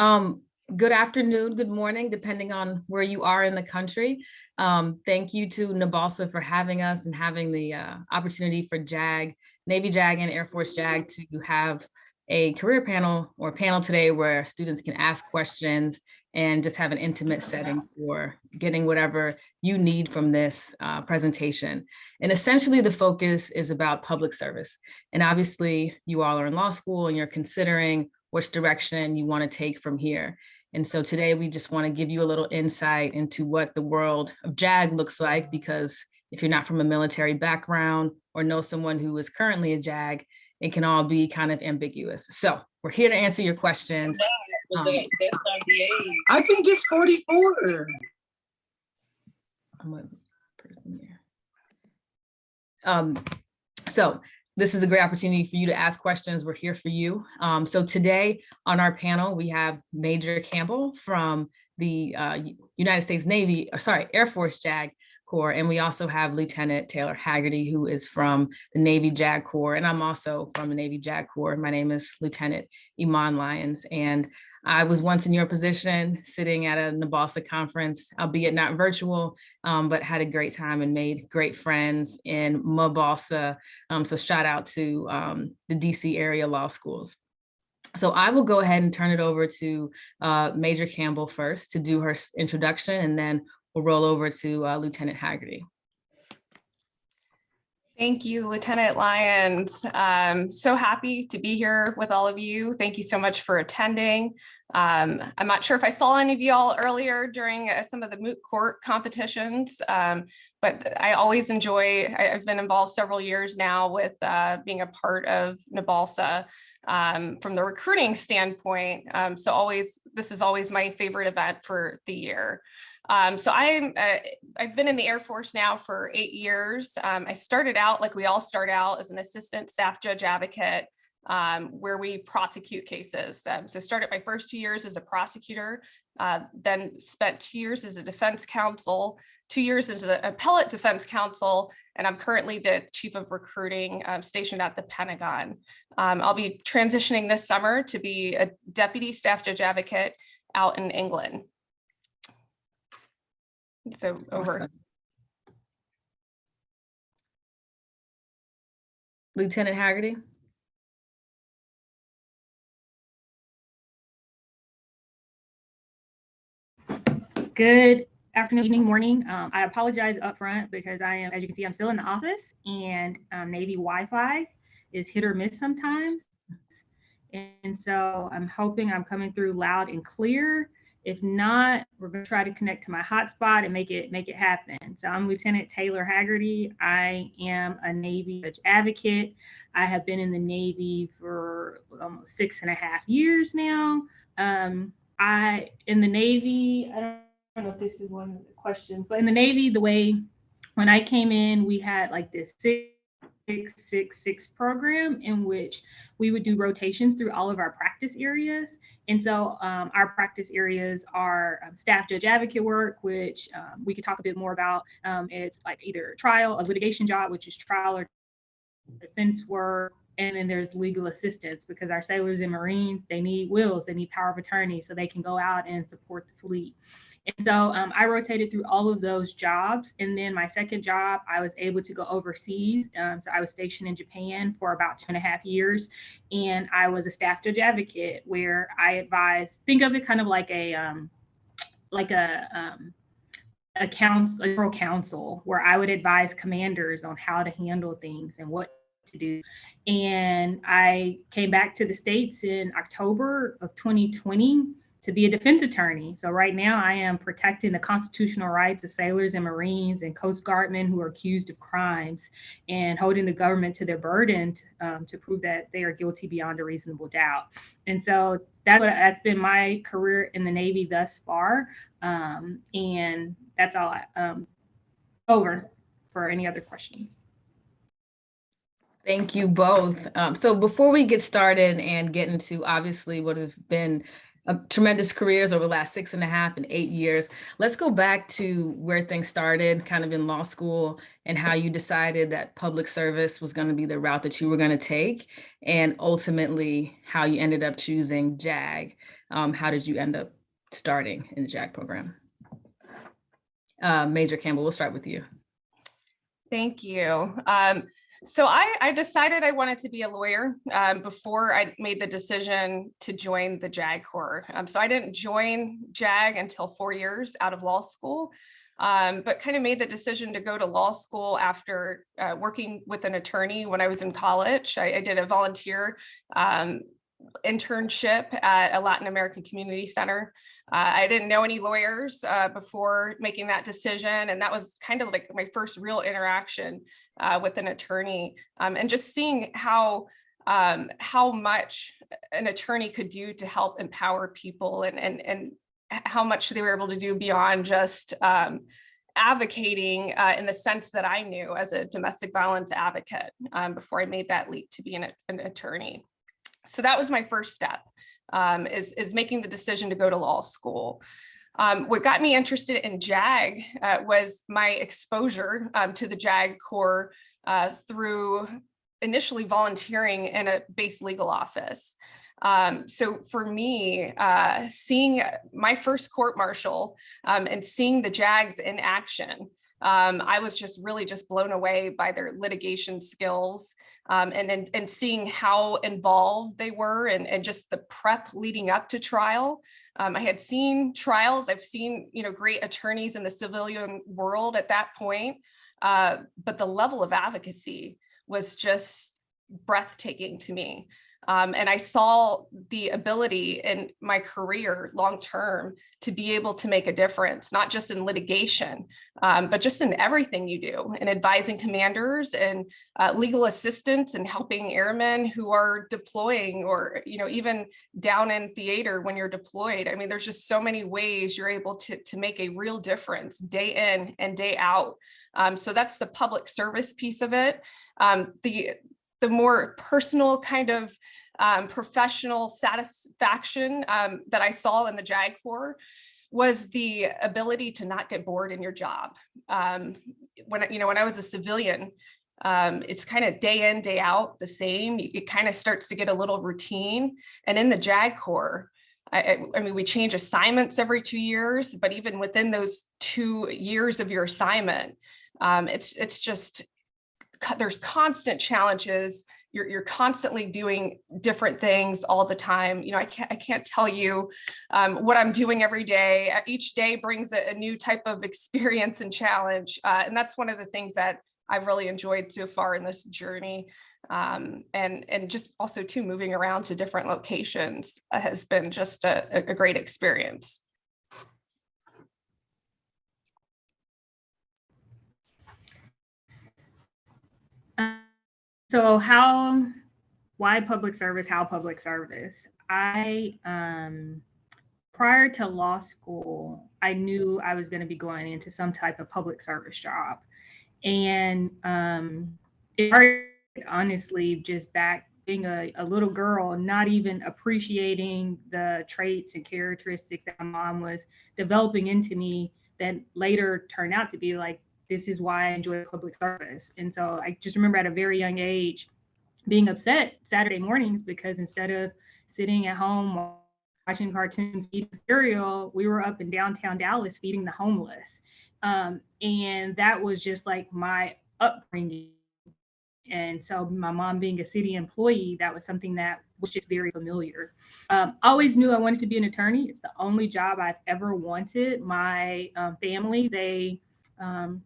Good afternoon, good morning, depending on where you are in the country. Thank you to Naval for having us and having the opportunity for JAG, Navy JAG and Air Force JAG to have a career panel or panel today where students can ask questions and just have an intimate setting for getting whatever you need from this presentation. And essentially the focus is about public service. And obviously you all are in law school and you're considering which direction you want to take from here. And so today we just want to give you a little insight into what the world of JAG looks like, because if you're not from a military background or know someone who is currently a JAG, it can all be kind of ambiguous. So we're here to answer your questions. I think it's 44. I'm a person here. So this is a great opportunity for you to ask questions. We're here for you. So today on our panel, we have Major Campbell from the United States Navy, Air Force JAG Corps. And we also have Lieutenant Taylor Haggerty, who is from the Navy JAG Corps. And I'm also from the Navy JAG Corps. My name is Lieutenant Iman Lyons. And I was once in your position sitting at a Naval conference, albeit not virtual, but had a great time and made great friends in Naval. So shout out to the DC area law schools. So I will go ahead and turn it over to Major Campbell first to do her introduction, and then we'll roll over to Lieutenant Haggerty. Thank you, Lieutenant Lyons. So happy to be here with all of you. Thank you so much for attending. I'm not sure if I saw any of you all earlier during some of the moot court competitions, but I always enjoy, I've been involved several years now with being a part of NAVALSA from the recruiting standpoint. This is always my favorite event for the year. So I've been in the Air Force now for 8 years. I started out, like we all start out, as an assistant staff judge advocate, where we prosecute cases. So started my first 2 years as a prosecutor, then spent 2 years as a defense counsel, 2 years as an appellate defense counsel, and I'm currently the chief of recruiting stationed at the Pentagon. I'll be transitioning this summer to be a deputy staff judge advocate out in England. So over. Awesome. Lieutenant Haggerty. Good afternoon, evening, morning. I apologize up front because I am, as you can see, I'm still in the office, and Navy Wi-Fi is hit or miss sometimes. And so I'm hoping I'm coming through loud and clear. If not, we're going to try to connect to my hotspot and make it happen. So I'm Lieutenant Taylor Haggerty. I am a Navy judge advocate. I have been in the Navy for almost 6.5 years now. In the Navy, I don't know if this is one of the questions, but in the Navy, the way when I came in, we had like this 666 program in which we would do rotations through all of our practice areas. And so our practice areas are staff judge advocate work, which we could talk a bit more about. It's like either trial, a litigation job, which is trial or defense work. And then there's legal assistance, because our sailors and Marines, they need wills, they need power of attorney so they can go out and support the fleet. And so I rotated through all of those jobs. And then my second job, I was able to go overseas. So I was stationed in Japan for about 2.5 years. And I was a staff judge advocate where I advised, think of it kind of like a council where I would advise commanders on how to handle things and what to do. And I came back to the States in October of 2020 to be a defense attorney. So right now I am protecting the constitutional rights of sailors and Marines and Coast Guardmen who are accused of crimes, and holding the government to their burden to prove that they are guilty beyond a reasonable doubt. And so that's been my career in the Navy thus far. And that's all over for any other questions. Thank you both. So before we get started and get into obviously what have been tremendous careers over the last 6.5 and 8 years, let's go back to where things started kind of in law school and how you decided that public service was going to be the route that you were going to take, and ultimately how you ended up choosing JAG. How did you end up starting in the JAG program? Major Campbell, we'll start with you. Thank you. So I decided I wanted to be a lawyer before I made the decision to join the JAG Corps. So I didn't join JAG until 4 years out of law school, but kind of made the decision to go to law school after working with an attorney when I was in college. I did a volunteer internship at a Latin American community center. I didn't know any lawyers before making that decision. And that was kind of like my first real interaction with an attorney, and just seeing how much an attorney could do to help empower people, and how much they were able to do beyond just advocating in the sense that I knew as a domestic violence advocate before I made that leap to be an attorney. So that was my first step, is making the decision to go to law school. What got me interested in JAG was my exposure to the JAG Corps through initially volunteering in a base legal office. So for me, seeing my first court martial and seeing the JAGs in action, I was just really blown away by their litigation skills, and seeing how involved they were, and just the prep leading up to trial. I had seen trials. I've seen, great attorneys in the civilian world at that point, but the level of advocacy was just breathtaking to me. And I saw the ability in my career long-term to be able to make a difference, not just in litigation, but just in everything you do, in advising commanders and legal assistants, and helping airmen who are deploying, or, even down in theater when you're deployed. I mean, there's just so many ways you're able to make a real difference day in and day out. So that's the public service piece of it. The more personal kind of professional satisfaction that I saw in the JAG Corps was the ability to not get bored in your job. When I was a civilian, it's kind of day in, day out the same. It kind of starts to get a little routine. And in the JAG Corps, I mean, we change assignments every 2 years, but even within those 2 years of your assignment, it's just, there's constant challenges. You're constantly doing different things all the time. I can't tell you what I'm doing every day. Each day brings a new type of experience and challenge. And that's one of the things that I've really enjoyed so far in this journey. And just also too, moving around to different locations has been just a great experience. So why public service? How public service? Prior to law school, I knew I was going to be going into some type of public service job. And it started, honestly, just back being a little girl, not even appreciating the traits and characteristics that my mom was developing into me that later turned out to be like, this is why I enjoy public service. And so I just remember at a very young age being upset Saturday mornings because instead of sitting at home watching cartoons, eating cereal, we were up in downtown Dallas feeding the homeless. And that was just like my upbringing. And so my mom being a city employee, that was something that was just very familiar. Always knew I wanted to be an attorney. It's the only job I've ever wanted. My family, they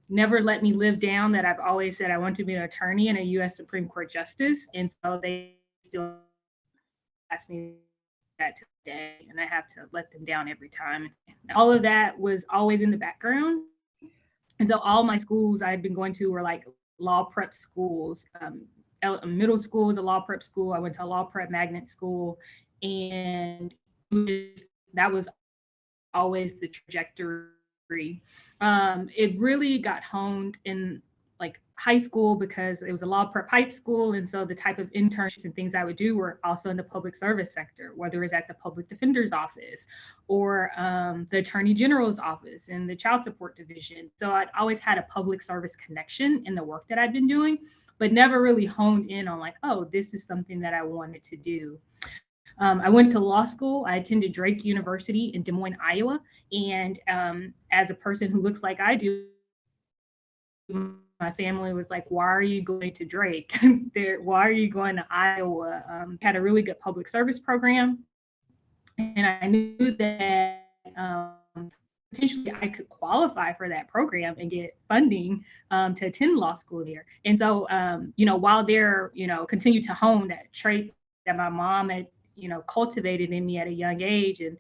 never let me live down that I've always said I want to be an attorney and a U.S. Supreme Court justice. And so they still ask me that today, and I have to let them down every time. All of that was always in the background. And so all my schools I had been going to were like law prep schools. Middle school was a law prep school. I went to a law prep magnet school, and that was always the trajectory. It really got honed in like high school because it was a law prep high school, and so the type of internships and things I would do were also in the public service sector, whether it's at the public defender's office or the attorney general's office and the child support division. So I'd always had a public service connection in the work that I'd been doing, but never really honed in on like, oh, this is something that I wanted to do. I went to law school. I attended Drake University in Des Moines, Iowa. And as a person who looks like I do, my family was like, why are you going to Drake? Why are you going to Iowa? Had a really good public service program. And I knew that potentially I could qualify for that program and get funding to attend law school there. And so, while they're, continue to hone that trait that my mom had, cultivated in me at a young age, and,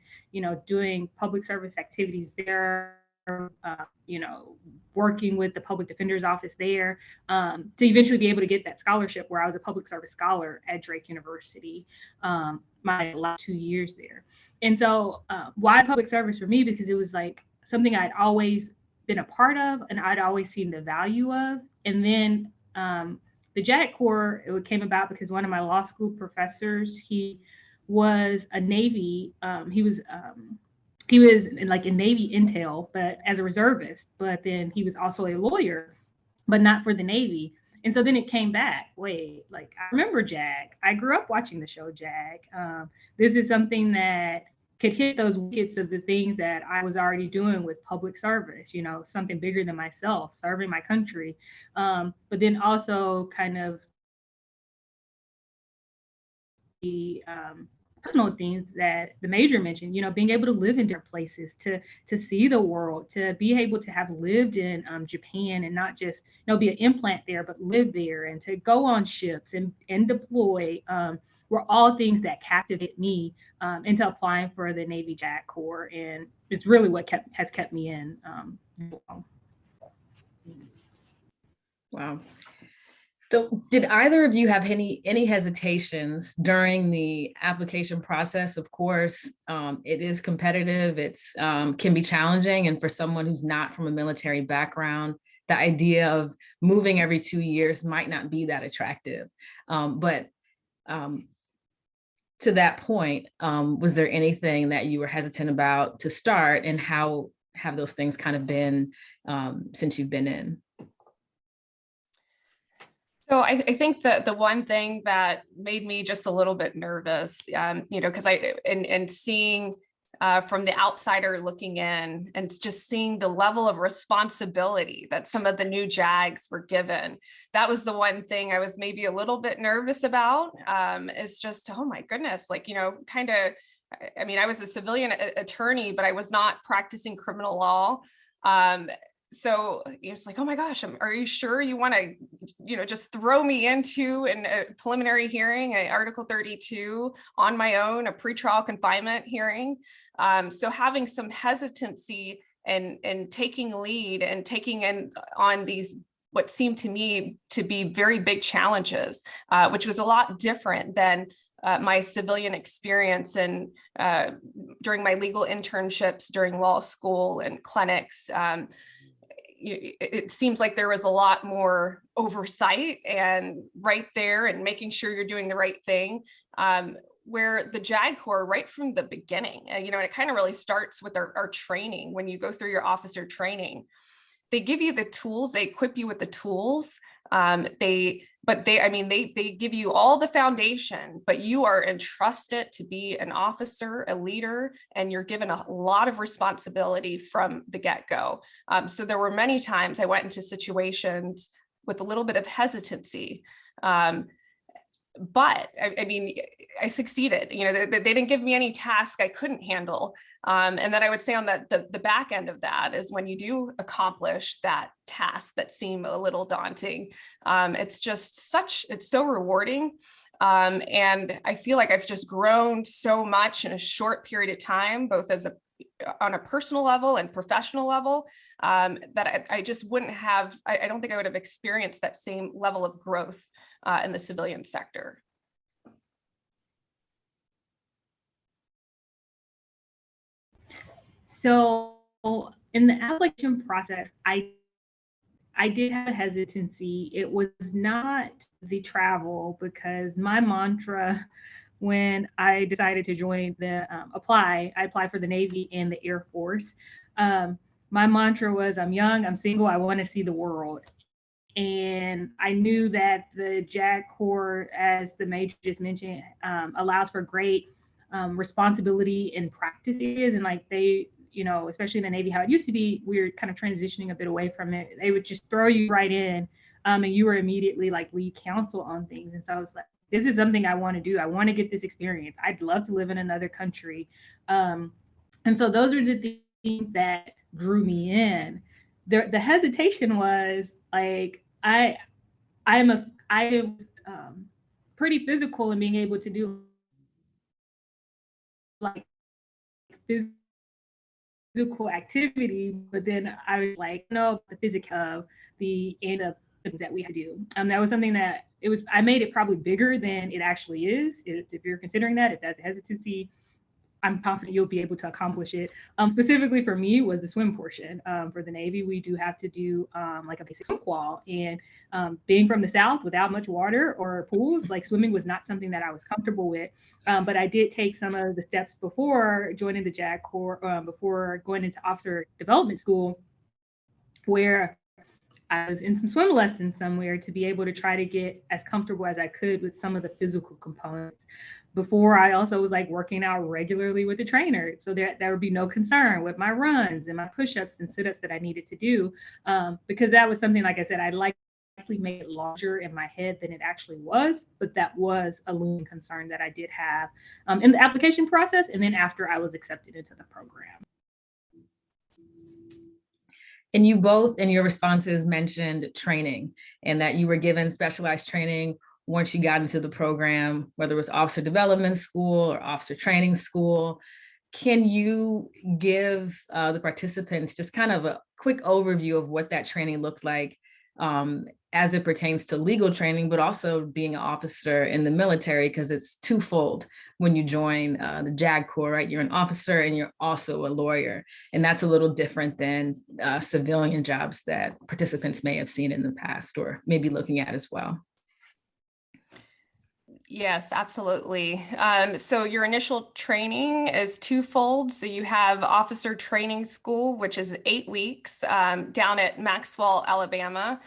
doing public service activities there, working with the public defender's office there, to eventually be able to get that scholarship where I was a public service scholar at Drake University, my last 2 years there. And so why public service for me? Because it was like something I'd always been a part of and I'd always seen the value of. And then the JAG Corps, it came about because one of my law school professors, he was a Navy, he was in Navy intel, but as a reservist, but then he was also a lawyer, but not for the Navy. And so then it came back, wait, like I remember JAG. I grew up watching the show JAG. This is something that could hit those wickets of the things that I was already doing with public service, something bigger than myself, serving my country. But then also kind of the personal things that the major mentioned, being able to live in different places, to see the world, to be able to have lived in Japan and not just, be an implant there, but live there, and to go on ships and deploy, were all things that captivate me into applying for the Navy JAG Corps. And it's really what has kept me in. Wow. So did either of you have any hesitations during the application process? Of course, it is competitive. It's can be challenging. And for someone who's not from a military background, the idea of moving every 2 years might not be that attractive. But to that point, was there anything that you were hesitant about to start, and how have those things kind of been since you've been in? So I think that the one thing that made me just a little bit nervous, because and seeing from the outsider looking in and just seeing the level of responsibility that some of the new JAGs were given, that was the one thing I was maybe a little bit nervous about. Is just, oh my goodness, kind of, I was a civilian attorney, but I was not practicing criminal law. So it's like, oh my gosh, are you sure you want to, just throw me into a preliminary hearing, a Article 32 on my own, a pretrial confinement hearing? So having some hesitancy and taking lead and taking in on these, what seemed to me to be very big challenges, which was a lot different than my civilian experience and during my legal internships, during law school and clinics. It seems like there was a lot more oversight and right there and making sure you're doing the right thing, where the JAG Corps right from the beginning, and it kind of really starts with our training. When you go through your officer training, they give you the tools, they equip you with the tools. They give you all the foundation, but you are entrusted to be an officer, a leader, and you're given a lot of responsibility from the get-go. So there were many times I went into situations with a little bit of hesitancy. But I succeeded. They didn't give me any task I couldn't handle. And then I would say on the back end of that is when you do accomplish that task that seem a little daunting, it's so rewarding. And I feel like I've just grown so much in a short period of time, both on a personal level and professional level, that I just wouldn't have, I don't think I would have experienced that same level of growth in the civilian sector. So in the application process, I did have a hesitancy. It was not the travel, because my mantra when I decided to join I applied for the Navy and the Air Force. My mantra was, I'm young, I'm single, I want to see the world. And I knew that the JAG Corps, as the major just mentioned, allows for great responsibility in practice is. And like they, you know, especially in the Navy, how it used to be, we were kind of transitioning a bit away from it. They would just throw you right in, and you were immediately like lead counsel on things. And so I was like, this is something I want to do. I want to get this experience. I'd love to live in another country. And so those are the things that drew me in. The hesitation was like, I am pretty physical in being able to do like physical activity, but then I was like, no, the physics of the end of things that we had to do. That was something that I made it probably bigger than it actually is. If you're considering that, if that's a hesitancy, I'm confident you'll be able to accomplish it. Specifically for me was the swim portion. For the Navy, we do have to do like a basic swim qual. And being from the South without much water or pools, like swimming was not something that I was comfortable with. But I did take some of the steps before joining the JAG Corps, before going into officer development school, where I was in some swim lessons somewhere to be able to try to get as comfortable as I could with some of the physical components. Before I also was like working out regularly with the trainer, so that there would be no concern with my runs and my push-ups and sit-ups that I needed to do, because that was something, like I said, I likely made it larger in my head than it actually was, but that was a looming concern that I did have in the application process, and then after I was accepted into the program. And you both in your responses mentioned training and that you were given specialized training once you got into the program, whether it was officer development school or officer training school. Can you give the participants just kind of a quick overview of what that training looked like as it pertains to legal training, but also being an officer in the military, because it's twofold when you join the JAG Corps, right? You're an officer and you're also a lawyer. And that's a little different than civilian jobs that participants may have seen in the past or maybe looking at as well. Yes, absolutely. So your initial training is twofold. So you have officer training school, which is 8 weeks down at Maxwell, Alabama.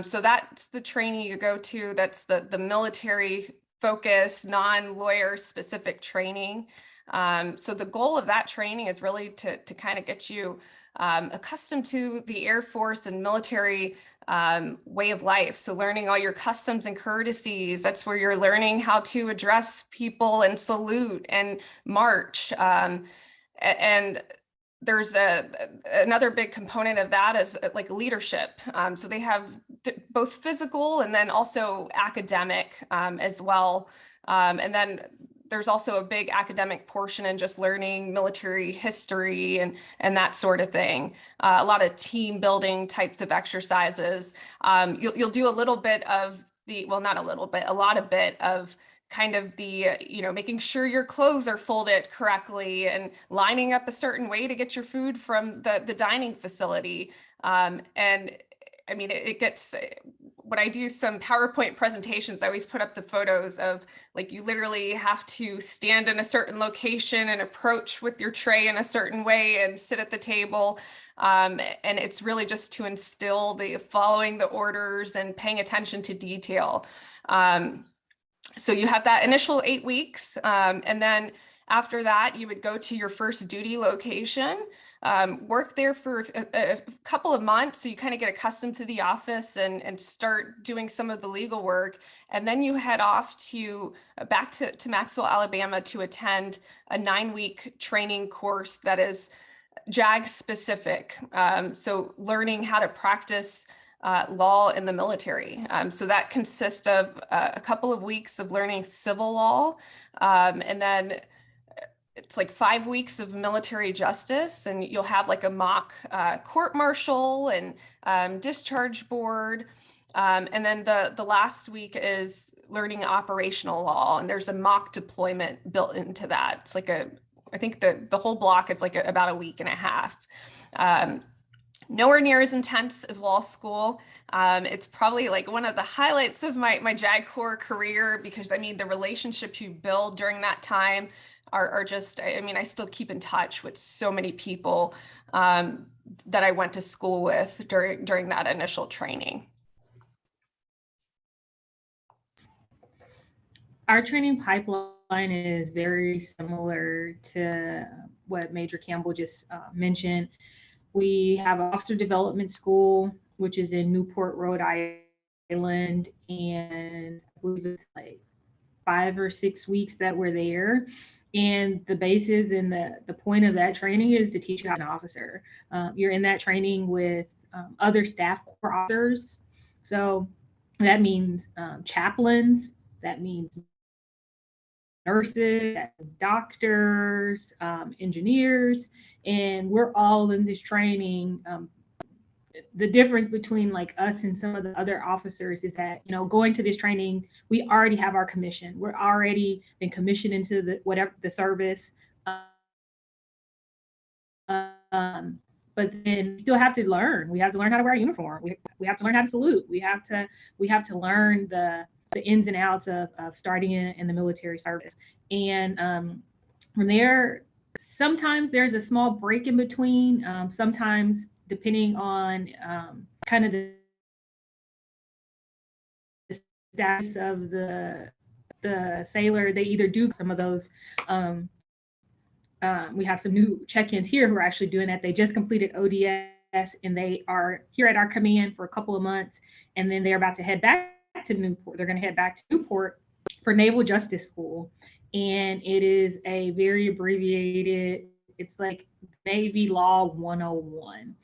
So that's the training you go to. That's the military focused, non-lawyer specific training. So the goal of that training is really to kind of get you accustomed to the Air Force and military way of life. So learning all your customs and courtesies, that's where you're learning how to address people and salute and march. And there's another big component of that is like leadership. So they have both physical and then also academic as well. And then there's also a big academic portion in just learning military history and that sort of thing. A lot of team building types of exercises. You'll do a little bit of a lot of bit of kind of the, making sure your clothes are folded correctly and lining up a certain way to get your food from the dining facility. And I mean, it gets, when I do some PowerPoint presentations, I always put up the photos of like, you literally have to stand in a certain location and approach with your tray in a certain way and sit at the table. And it's really just to instill the following the orders and paying attention to detail. So you have that initial 8 weeks. And then after that, you would go to your first duty location. Work there for a couple of months, so you kind of get accustomed to the office and start doing some of the legal work. And then you head off back to Maxwell, Alabama to attend a 9-week training course that is JAG specific. So learning how to practice law in the military. So that consists of a couple of weeks of learning civil law, and then it's like 5 weeks of military justice, and you'll have like a mock court martial and discharge board. And then the last week is learning operational law, and there's a mock deployment built into that. It's like I think the whole block is like about a week and a half. Nowhere near as intense as law school. It's probably like one of the highlights of my JAG Corps career, because I mean, the relationships you build during that time are just, I mean, I still keep in touch with so many people that I went to school with during that initial training. Our training pipeline is very similar to what Major Campbell just mentioned. We have an officer development school, which is in Newport, Rhode Island, and I believe it's like 5 or 6 weeks that we're there. And the basis and the point of that training is to teach you how to be an officer. You're in that training with other staff corps officers. So that means chaplains, that means nurses, doctors, engineers, and we're all in this training. The difference between like us and some of the other officers is that, you know, going to this training, we already have our commission. We're already been commissioned into the whatever the service. But then we still have to learn. We have to learn how to wear a uniform. We have to learn how to salute. We have to learn the ins and outs of starting in the military service. And from there, sometimes there's a small break in between. Sometimes, depending on kind of the status of the sailor, they either do some of those. We have some new check-ins here who are actually doing that. They just completed ODS and they are here at our command for a couple of months, and then they're about to head back to Newport. They're going to head back to Newport for Naval Justice School, and it is a very abbreviated, it's like Navy Law 101.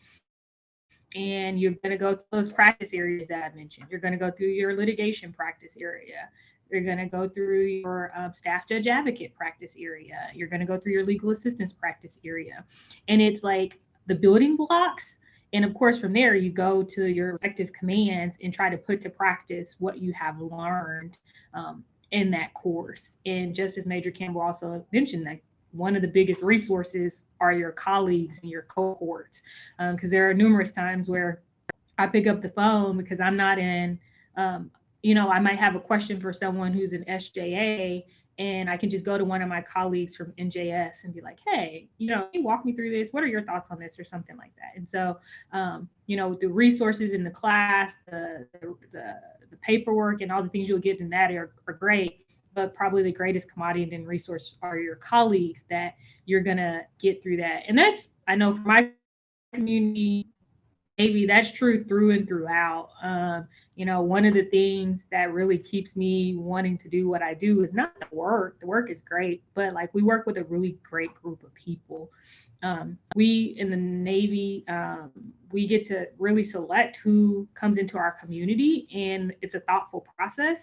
And you're going to go through those practice areas that I mentioned. You're going to go through your litigation practice area. You're going to go through your staff judge advocate practice area. You're going to go through your legal assistance practice area. And it's like the building blocks. And of course, from there, you go to your respective commands and try to put to practice what you have learned in that course. And just as Major Campbell also mentioned, that one of the biggest resources are your colleagues and your cohorts, because there are numerous times where I pick up the phone because I'm not in, I might have a question for someone who's an SJA, and I can just go to one of my colleagues from NJS and be like, hey, can you walk me through this? What are your thoughts on this, or something like that? And so, the resources in the class, the paperwork and all the things you'll get in that are great. But probably the greatest commodity and resource are your colleagues that you're going to get through that. And that's, I know for my community, maybe that's true through and throughout. One of the things that really keeps me wanting to do what I do is not the work. The work is great, but like we work with a really great group of people. We in the Navy, we get to really select who comes into our community, and it's a thoughtful process.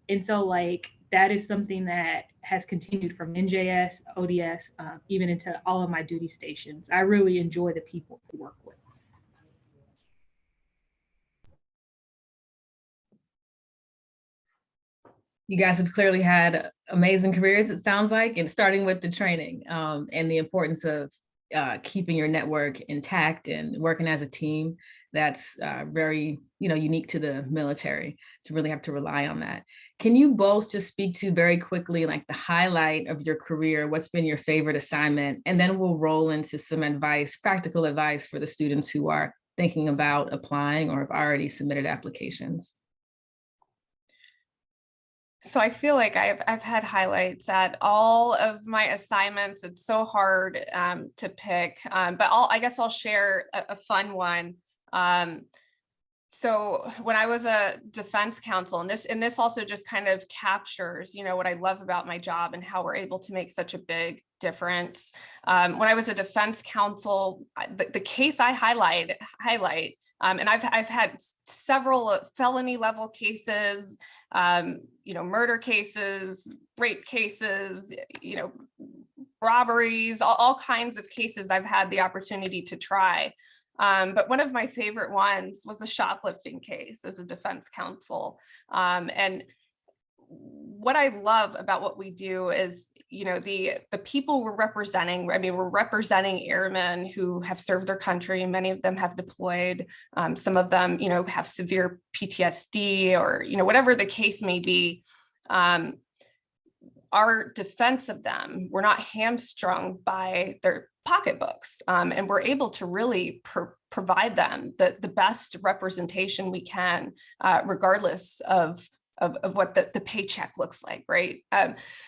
And so like, that is something that has continued from NJS, ODS, even into all of my duty stations. I really enjoy the people who work with. You guys have clearly had amazing careers, it sounds like, and starting with the training and the importance of keeping your network intact and working as a team. That's very, unique to the military, to really have to rely on that. Can you both just speak to very quickly, like the highlight of your career? What's been your favorite assignment? And then we'll roll into some advice, practical advice for the students who are thinking about applying or have already submitted applications. So I feel like I've had highlights at all of my assignments. It's so hard to pick, but I guess I'll share a fun one. So when I was a defense counsel, and this also just kind of captures, what I love about my job and how we're able to make such a big difference. When I was a defense counsel, the case I highlight, and I've had several felony level cases, murder cases, rape cases, robberies, all kinds of cases I've had the opportunity to try. But one of my favorite ones was a shoplifting case as a defense counsel. And what I love about what we do is, the people we're representing, we're representing airmen who have served their country. Many of them have deployed. Some of them, have severe PTSD or, whatever the case may be. Our defense of them, we're not hamstrung by their pocketbooks, and we're able to really provide them the best representation we can, regardless of of what the paycheck looks like, right?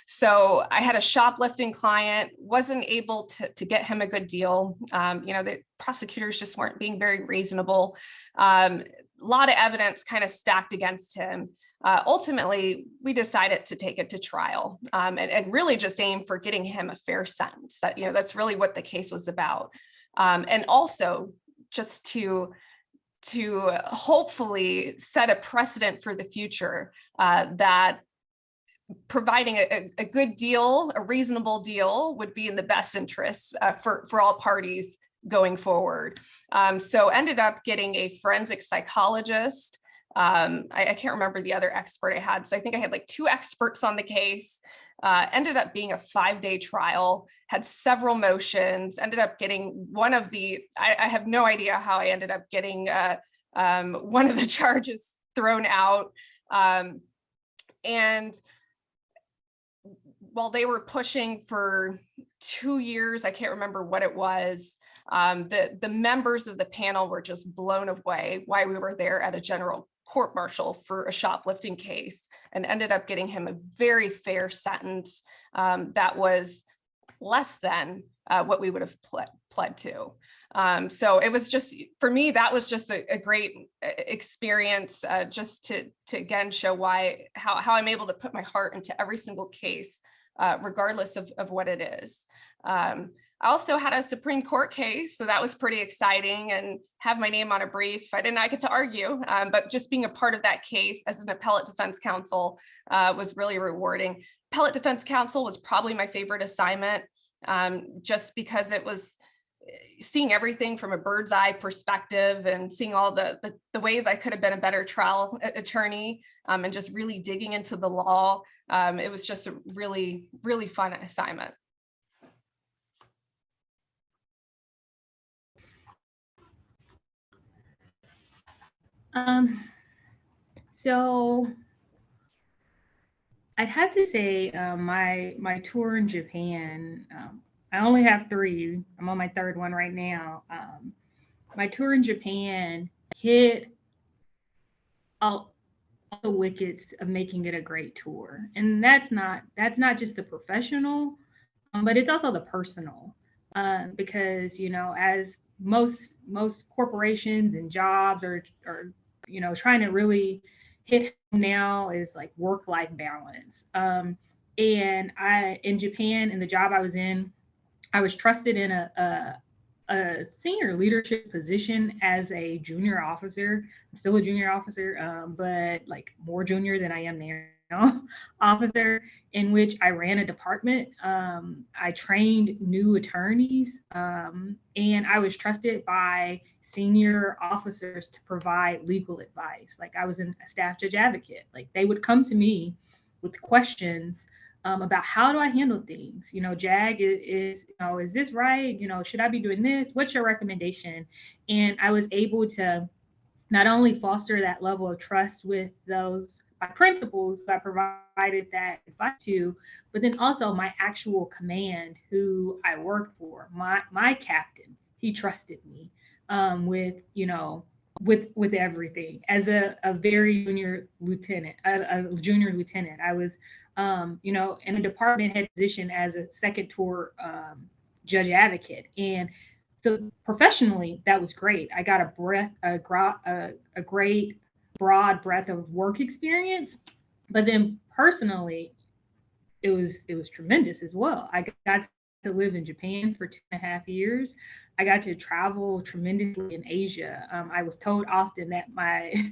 So I had a shoplifting client, wasn't able to get him a good deal. The prosecutors just weren't being very reasonable. A lot of evidence kind of stacked against him. Ultimately, we decided to take it to trial and really just aim for getting him a fair sentence. That's really what the case was about. And also just to hopefully set a precedent for the future that providing a good deal, a reasonable deal, would be in the best interest for all parties going forward. So ended up getting a forensic psychologist. I can't remember the other expert I had. So I think I had like 2 experts on the case. Ended up being a 5-day trial, had several motions, ended up getting one of the, I have no idea how I ended up getting one of the charges thrown out. And while they were pushing for 2 years, I can't remember what it was, the members of the panel were just blown away why we were there at a general court-martial for a shoplifting case, and ended up getting him a very fair sentence that was less than what we would have pled to. So it was just, for me, that was just a great experience, just to again show how I'm able to put my heart into every single case, regardless of what it is. I also had a Supreme Court case, so that was pretty exciting, and have my name on a brief. I did not get to argue, but just being a part of that case as an appellate defense counsel was really rewarding. Appellate defense counsel was probably my favorite assignment, just because it was seeing everything from a bird's eye perspective and seeing all the ways I could have been a better trial attorney, and just really digging into the law. It was just a really, really fun assignment. So I'd have to say my tour in Japan, I only have 3. I'm on my 3rd one right now. My tour in Japan hit all the wickets of making it a great tour. And that's not just the professional, but it's also the personal. Because, as most corporations and jobs are trying to really hit now is like work-life balance. And in Japan, in the job I was in, I was trusted in a senior leadership position as a junior officer. I'm still a junior officer, but like more junior than I am now. Officer, in which I ran a department. I trained new attorneys, and I was trusted by senior officers to provide legal advice. Like I was a staff judge advocate. Like they would come to me with questions about how do I handle things? Jag is this right? Should I be doing this? What's your recommendation? And I was able to not only foster that level of trust with my principals who I provided that advice to, but then also my actual command who I worked for, my captain, he trusted me with everything. As a very junior lieutenant, I was in a department head position as a second tour judge advocate. And so professionally, that was great. I got a great broad breadth of work experience, but then personally, it was tremendous as well. I got to live in Japan for 2.5 years. I got to travel tremendously in Asia. I was told often that my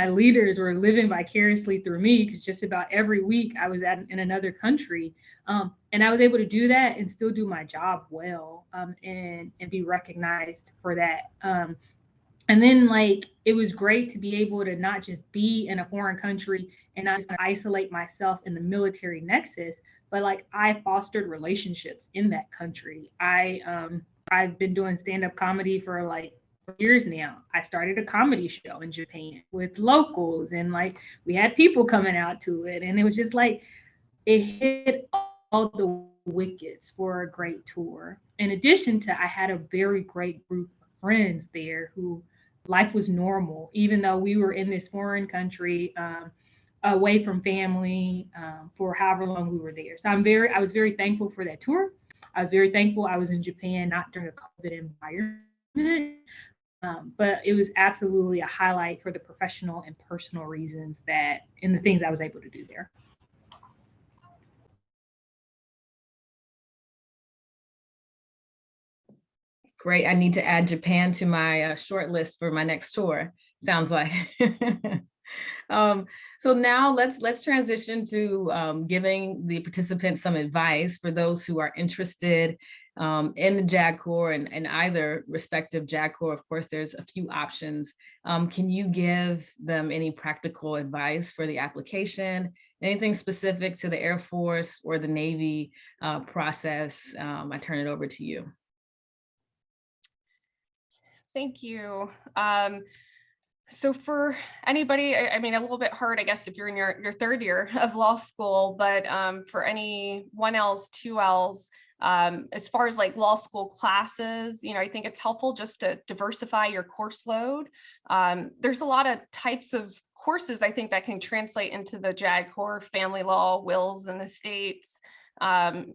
leaders were living vicariously through me, because just about every week I was in another country. And I was able to do that and still do my job well, and be recognized for that. And then it was great to be able to not just be in a foreign country and not just isolate myself in the military nexus, but I fostered relationships in that country. I've been doing stand-up comedy for years now. I started a comedy show in Japan with locals, and we had people coming out to it, and it was just it hit all the wickets for a great tour. In addition to, I had a very great group of friends there who life was normal, even though we were in this foreign country, away from family, for however long we were there. So I was very thankful for that tour. I was very thankful I was in Japan, not during a COVID environment, but it was absolutely a highlight for the professional and personal reasons and the things I was able to do there. Great. I need to add Japan to my short list for my next tour. Sounds like. So now let's transition to giving the participants some advice for those who are interested in the JAG Corps and either respective JAG Corps. Of course, there's a few options. Can you give them any practical advice for the application? Anything specific to the Air Force or the Navy process? I turn it over to you. Thank you. So for anybody, I mean, a little bit hard, I guess, if you're in your third year of law school, but for any 1Ls, 2Ls, as far as like law school classes, I think it's helpful just to diversify your course load. There's a lot of types of courses, I think, that can translate into the JAG Corps: family law, wills and estates,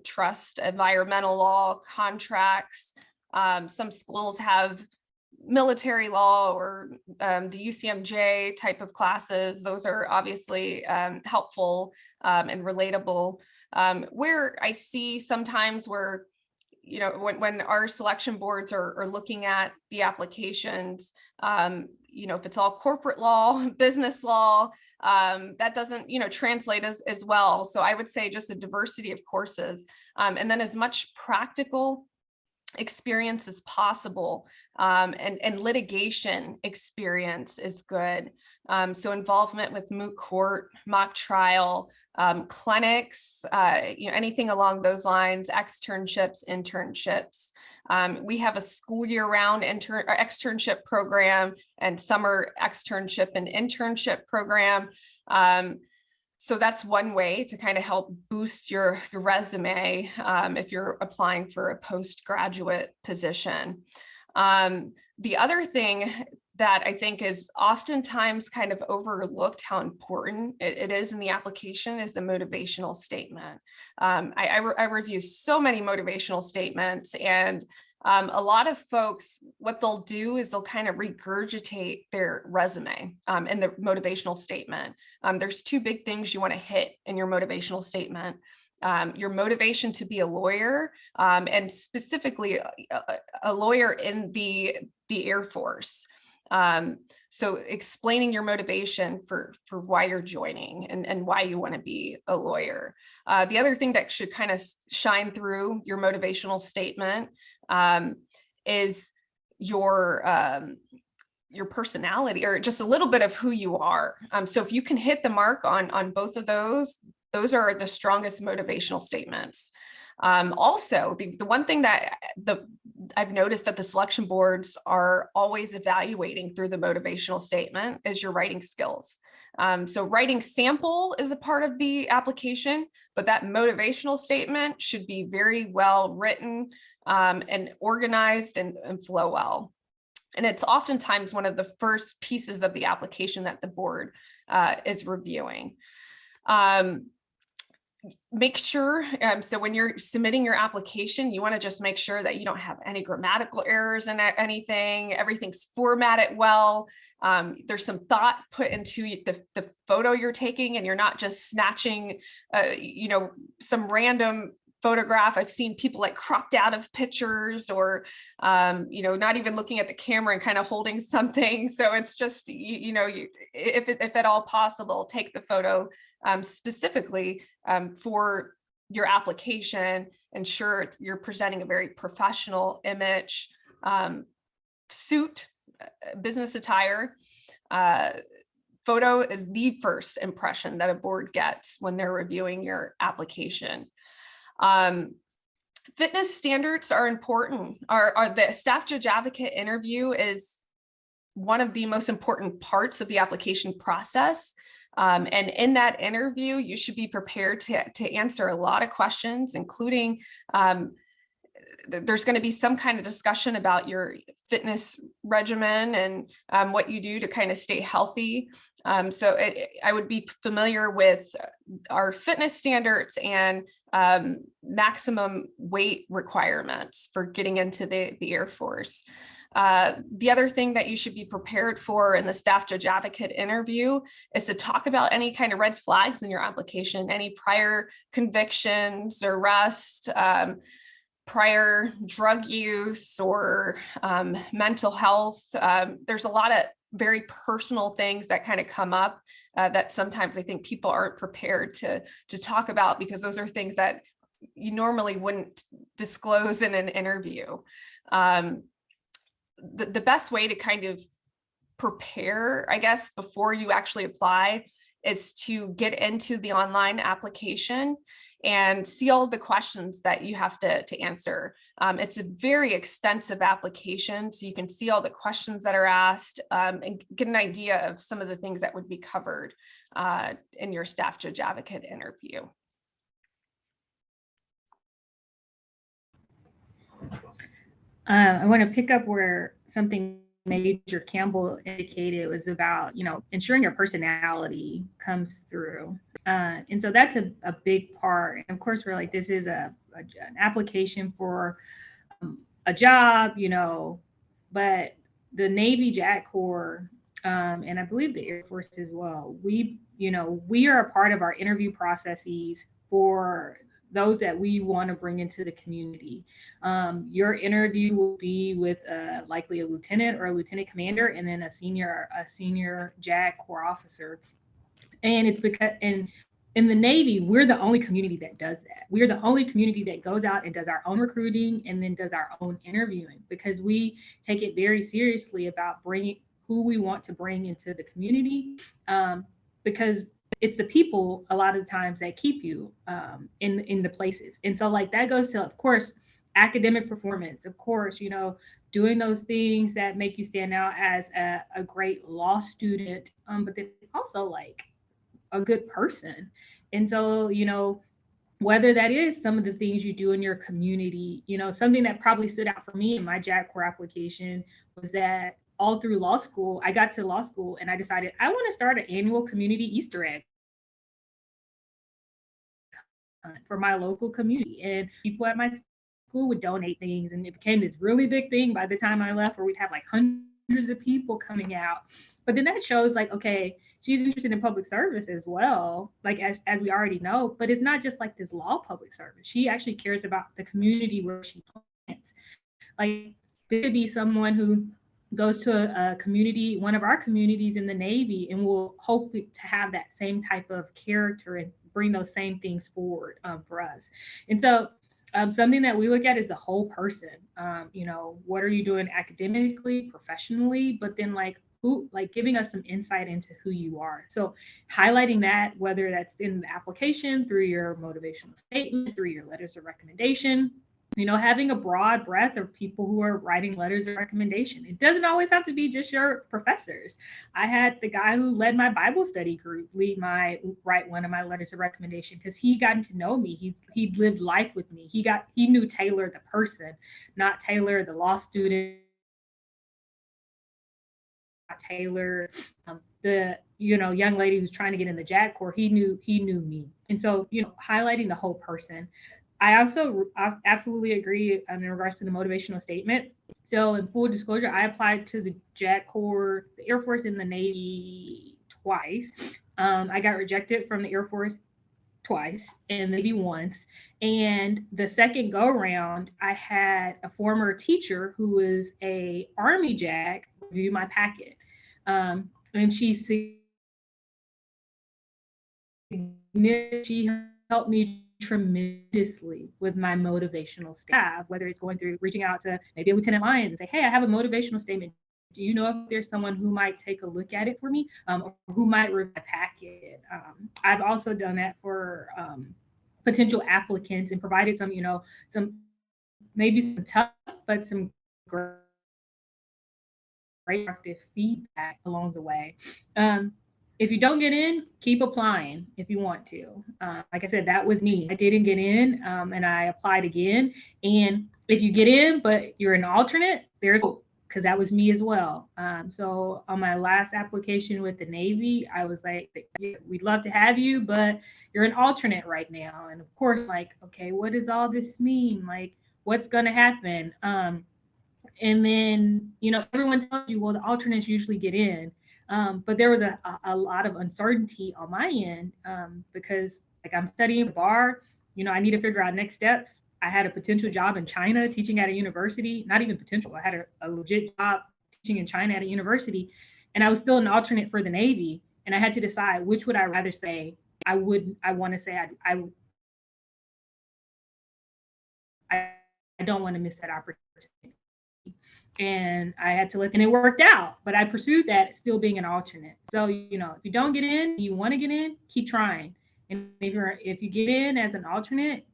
trust, environmental law, contracts. Some schools have military law or the UCMJ type of classes. Those are obviously helpful and relatable. Where I see sometimes where, when our selection boards are looking at the applications, if it's all corporate law, business law, that doesn't, translate as well. So I would say just a diversity of courses, and then as much practical experience as possible, and litigation experience is good. So involvement with moot court, mock trial, clinics, anything along those lines, externships, internships. We have a school year-round externship program and summer externship and internship program. So that's one way to kind of help boost your resume if you're applying for a postgraduate position. The other thing that I think is oftentimes kind of overlooked how important it is in the application is the motivational statement. I review so many motivational statements, and a lot of folks, what they'll do is they'll kind of regurgitate their resume in the motivational statement. There's two big things you want to hit in your motivational statement. Your motivation to be a lawyer, and specifically a lawyer in the Air Force. So explaining your motivation for why you're joining and why you want to be a lawyer. The other thing that should kind of shine through your motivational statement is your personality, or just a little bit of who you are. So if you can hit the mark on both of those are the strongest motivational statements. Also, the one thing that I've noticed that the selection boards are always evaluating through the motivational statement is your writing skills. So writing sample is a part of the application, but that motivational statement should be very well written and organized and flow well. And it's oftentimes one of the first pieces of the application that the board is reviewing. Make sure, so when you're submitting your application, you want to just make sure that you don't have any grammatical errors in anything, everything's formatted well. There's some thought put into the photo you're taking, and you're not just snatching, some random photograph. I've seen people like cropped out of pictures, or, not even looking at the camera and kind of holding something. So it's just, if at all possible, take the photo specifically for your application. Ensure you're presenting a very professional image, suit, business attire. Photo is the first impression that a board gets when they're reviewing your application. Fitness standards are important. The staff judge advocate interview is one of the most important parts of the application process. And in that interview, you should be prepared to answer a lot of questions, including there's going to be some kind of discussion about your fitness regimen and what you do to kind of stay healthy. So I would be familiar with our fitness standards and maximum weight requirements for getting into the Air Force. The other thing that you should be prepared for in the staff judge advocate interview is to talk about any kind of red flags in your application, any prior convictions, arrest, prior drug use, or mental health. There's a lot of very personal things that kind of come up that sometimes I think people aren't prepared to talk about, because those are things that you normally wouldn't disclose in an interview. The best way to kind of prepare, I guess, before you actually apply is to get into the online application and see all the questions that you have to answer. It's a very extensive application, so you can see all the questions that are asked and get an idea of some of the things that would be covered in your staff judge advocate interview. I want to pick up where something Major Campbell indicated was about, ensuring your personality comes through. And so that's a big part. And of course, we're like, this is an application for a job, but the Navy JAG Corps, and I believe the Air Force as well, we are a part of our interview processes for those that we want to bring into the community. Your interview will be with likely a lieutenant or a lieutenant commander, and then a senior JAG Corps officer. And it's because in the Navy, we're the only community that does that. We're the only community that goes out and does our own recruiting and then does our own interviewing, because we take it very seriously about bringing who we want to bring into the community, because it's the people a lot of times that keep you in the places. And so like that goes to, of course, academic performance, of course, doing those things that make you stand out as a great law student, but then also like a good person. And so, whether that is some of the things you do in your community, something that probably stood out for me in my JAG Corps application was that all through law school, I got to law school and I decided I want to start an annual community Easter egg for my local community. And people at my school would donate things, and it became this really big thing by the time I left, where we'd have like hundreds of people coming out. But then that shows like, okay, she's interested in public service as well, like as we already know, but it's not just like this law public service. She actually cares about the community where she plants. Like there could be someone who goes to a community, one of our communities in the Navy, and will hope to have that same type of character and bring those same things forward for us. And so something that we look at is the whole person. What are you doing academically, professionally, but then giving us some insight into who you are. So highlighting that, whether that's in the application, through your motivational statement, through your letters of recommendation, having a broad breadth of people who are writing letters of recommendation. It doesn't always have to be just your professors. I had the guy who led my Bible study group write one of my letters of recommendation, because he gotten to know me. He lived life with me. He knew Taylor the person, not Taylor the law student, Taylor the young lady who's trying to get in the JAG Corps. He knew me. And so highlighting the whole person. I absolutely agree in regards to the motivational statement. So in full disclosure, I applied to the JAG Corps, the Air Force, and the Navy twice. I got rejected from the Air Force twice and the Navy once. And the second go round, I had a former teacher who was a Army JAG review my packet. And she helped me tremendously with my motivational staff, whether it's going through reaching out to maybe a Lieutenant Lyons and say, hey, I have a motivational statement. Do you know if there's someone who might take a look at it for me, or who might read my packet? I've also done that for potential applicants and provided some, some tough, but some great constructive feedback along the way. if you don't get in, keep applying if you want to. Like I said, that was me. I didn't get in, and I applied again. And if you get in, but you're an alternate, there's hope, because that was me as well. So on my last application with the Navy, I was like, we'd love to have you, but you're an alternate right now. And of course, like, okay, what does all this mean? Like, what's going to happen? And then, everyone tells you, well, the alternates usually get in. But there was a lot of uncertainty on my end, because like I'm studying the bar, I need to figure out next steps. I had a potential job in China teaching at a university, not even potential. I had a legit job teaching in China at a university, and I was still an alternate for the Navy. And I had to decide, which would I rather say. I want to say I don't want to miss that opportunity. And I had to let, and it worked out, but I pursued that still being an alternate. So, if you don't get in, you want to get in, keep trying. And if you get in as an alternate,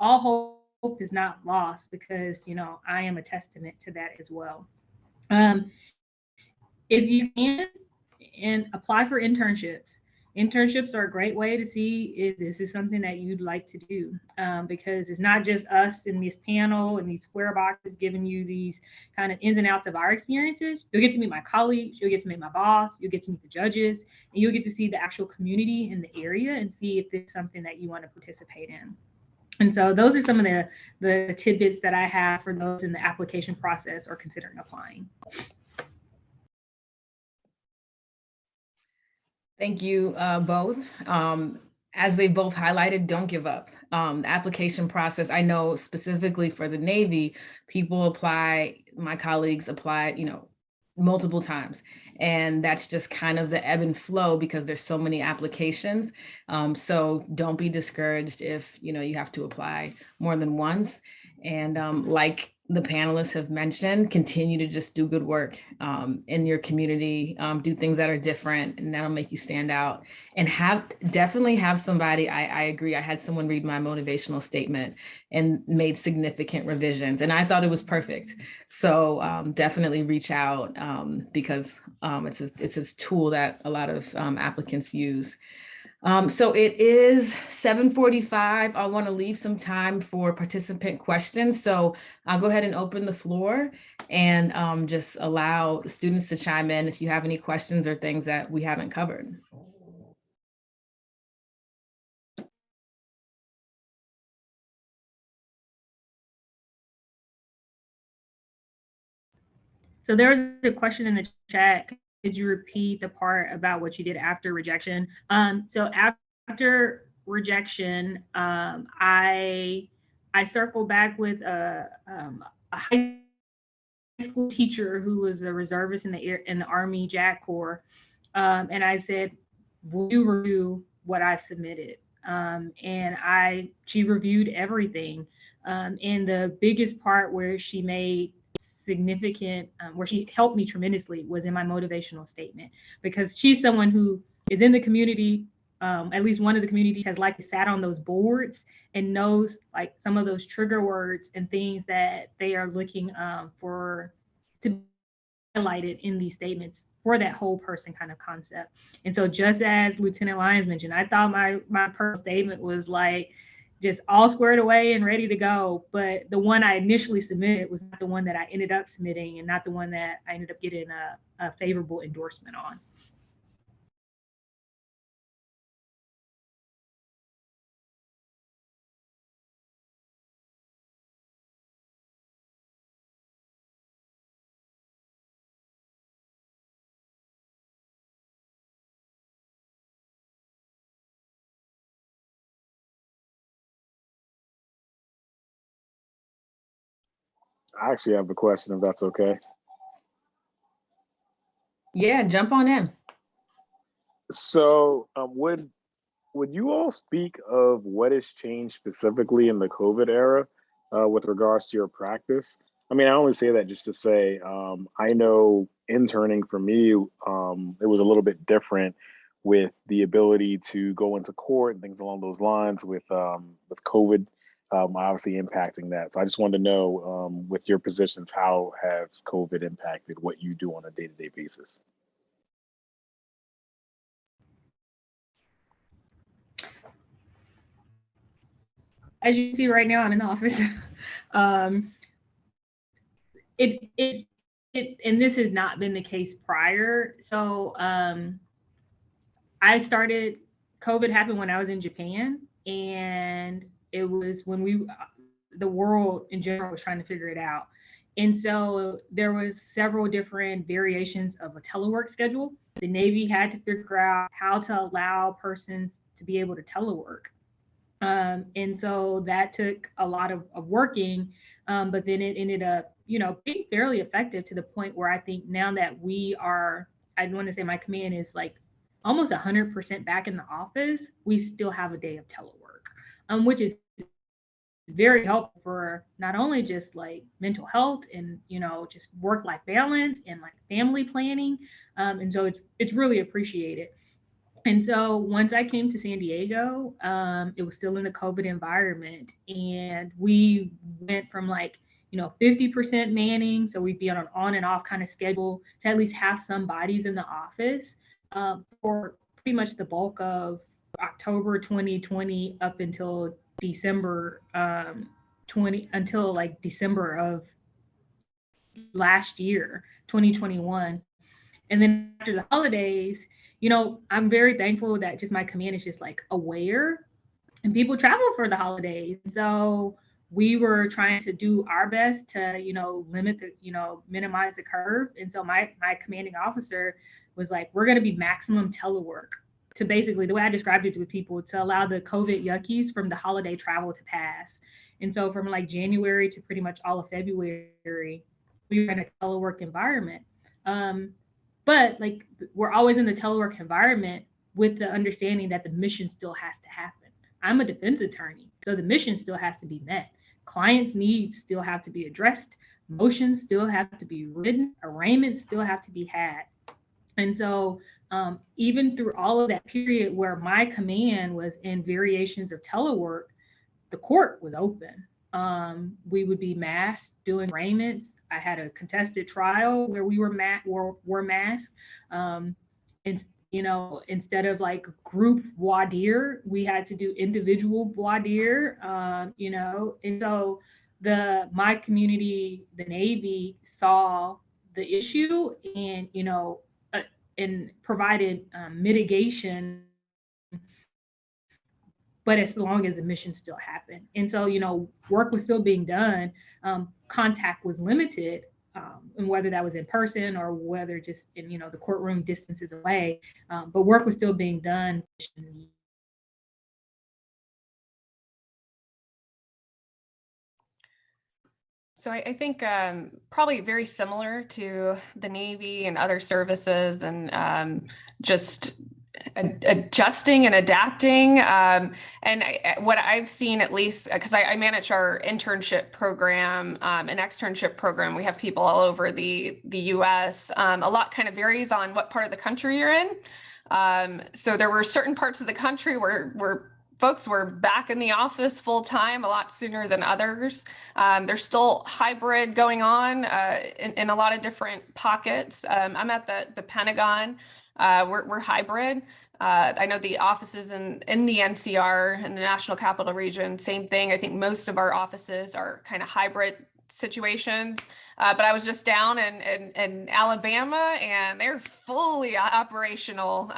all hope is not lost, because, I am a testament to that as well. If you can, and apply for internships. Internships are a great way to see if this is something that you'd like to do, because it's not just us in this panel and these square boxes giving you these kind of ins and outs of our experiences. You'll get to meet my colleagues, you'll get to meet my boss, you'll get to meet the judges, and you'll get to see the actual community in the area and see if this is something that you want to participate in. And so those are some of the tidbits that I have for those in the application process or considering applying. Thank you both. As they both highlighted, don't give up. The application process, I know specifically for the Navy, people apply, my colleagues applied, multiple times. And that's just kind of the ebb and flow, because there's so many applications. So don't be discouraged if, you have to apply more than once. And like the panelists have mentioned, continue to just do good work in your community, do things that are different, and that'll make you stand out. And definitely have somebody, I agree, I had someone read my motivational statement and made significant revisions, and I thought it was perfect. So definitely reach out, because it's a tool that a lot of applicants use. So it is 7:45. I want to leave some time for participant questions. So I'll go ahead and open the floor and just allow the students to chime in if you have any questions or things that we haven't covered. So there's a question in the chat. Could you repeat the part about what you did after rejection? So after rejection, I circled back with a high school teacher who was a reservist in the Army Jag Corps, and I said, "Will you review what I submitted?" And she reviewed everything, and the biggest part where she made significant, where she helped me tremendously, was in my motivational statement, because she's someone who is in the community, at least one of the communities has likely sat on those boards and knows like some of those trigger words and things that they are looking for to be highlighted in these statements for that whole person kind of concept. And so just as Lieutenant Lyons mentioned, I thought my personal statement was like just all squared away and ready to go. But the one I initially submitted was not the one that I ended up submitting, and not the one that I ended up getting a favorable endorsement on. I actually have a question, if that's okay. Yeah, jump on in. So would you all speak of what has changed specifically in the COVID era with regards to your practice? I mean, I only say that just to say, I know interning for me, it was a little bit different with the ability to go into court and things along those lines with COVID obviously impacting that. So I just wanted to know, with your positions, how has COVID impacted what you do on a day-to-day basis? as you see right now, I'm in the office. And this has not been the case prior. So COVID happened when I was in Japan, and it was when the world in general was trying to figure it out. And so there was several different variations of a telework schedule. The Navy had to figure out how to allow persons to be able to telework. And so that took a lot of working, but then it ended up, being fairly effective to the point where I think now that I want to say my command is like almost 100% back in the office, we still have a day of telework, which is very helpful for not only just like mental health and just work-life balance and like family planning, and so it's really appreciated. And so once I came to San Diego, it was still in the COVID environment, and we went from 50% manning, so we'd be on an on and off kind of schedule, to at least have some bodies in the office for pretty much the bulk of October 2020 up until December December of last year, 2021. And then after the holidays, I'm very thankful that just my command is just like aware, and people travel for the holidays. So we were trying to do our best to, minimize the curve. And so my commanding officer was like, we're going to be maximum telework, to basically, the way I described it to people, to allow the COVID yuckies from the holiday travel to pass. And so from like January to pretty much all of February, we were in a telework environment. But like, we're always in the telework environment with the understanding that the mission still has to happen. I'm a defense attorney, so the mission still has to be met. Clients' needs still have to be addressed. Motions still have to be written. Arraignments still have to be had. And so even through all of that period where my command was in variations of telework, the court was open. We would be masked doing arraignments. I had a contested trial where we were masked. And instead of like group voir dire, we had to do individual voir dire. And so my community, the Navy, saw the issue and provided mitigation, but as long as the mission still happened. And so, work was still being done. Contact was limited, and whether that was in person or whether just in, the courtroom distances away, but work was still being done. So I think probably very similar to the Navy and other services, and just adjusting and adapting. What I've seen, at least, because I manage our internship program and externship program, we have people all over the US. A lot kind of varies on what part of the country you're in. So there were certain parts of the country where folks were back in the office full time a lot sooner than others. There's still hybrid going on in a lot of different pockets. I'm at the Pentagon. We're hybrid. I know the offices in the NCR and the National Capital Region, same thing. I think most of our offices are kind of hybrid situations. But I was just down in Alabama, and they're fully operational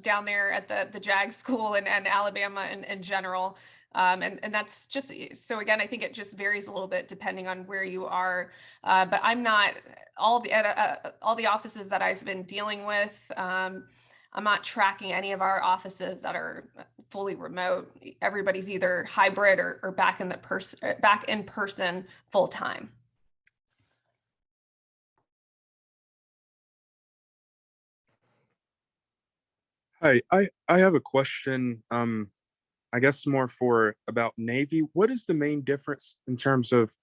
down there at the Jag school and Alabama in general. And that's just, so again, I think it just varies a little bit depending on where you are. But I'm not, all the offices that I've been dealing with, I'm not tracking any of our offices that are fully remote. Everybody's either hybrid or back in person full time. Hi, I have a question. I guess more about Navy. What is the main difference in terms of